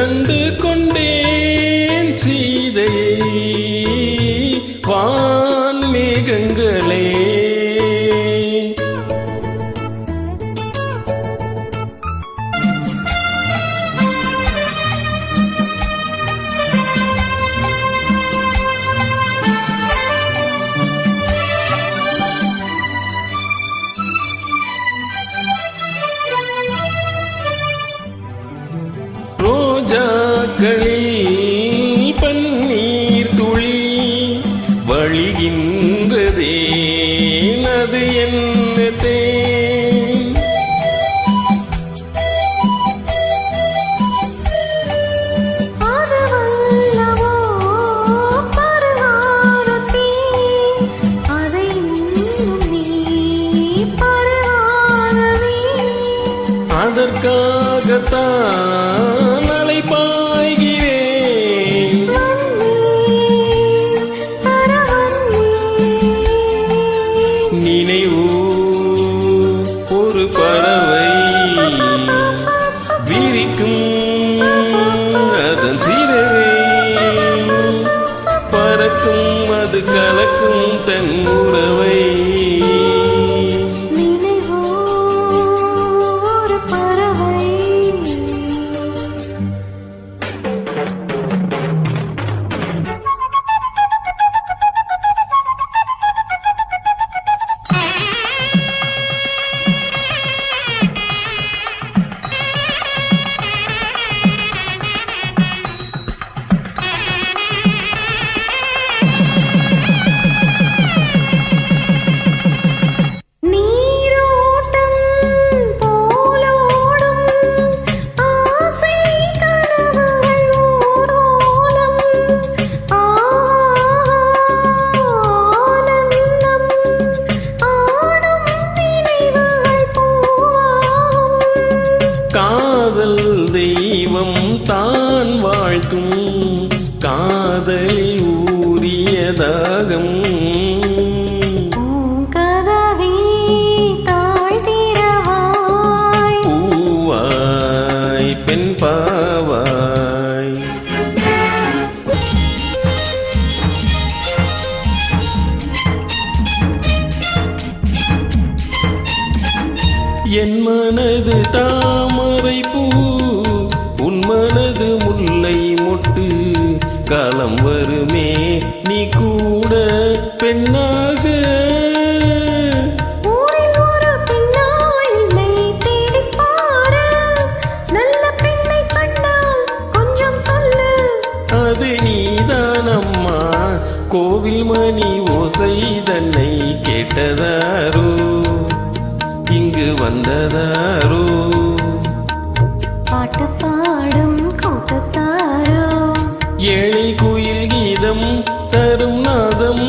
கண்டு கொண்டேன் சீதையை வான் மேகங்களே. ரோஜாக்களில் பன்னீர் துளி வழிகின்றதே, அது என்ன தேன்? அதற்காகத்தான் அலைபாய்கிறேன். நினைவோ ஒரு பறவை விரிக்கும் அதன் சிறகை, பறக்கும் அது கலக்கும் தன் உறவை. காதல் தெய்வம் தான் வாழ்த்தும் காதலில் ஊறிய தாகம். பூவாய் பெண் பாவாய், என் மனது தாமரை பூ, உன் மனது முல்லை மொட்டு. காலம் வருமே நீ கூட பெண்ணாக, அது நீதானம்மா. கோவில் மணி ஓசை தன்னை கேட்டதாரோ, இங்கு வந்ததாரோ? பாட்டு பாடும் கூட்டத்தாரோ? ஏழை குயில் கீதம் தரும் நாதம்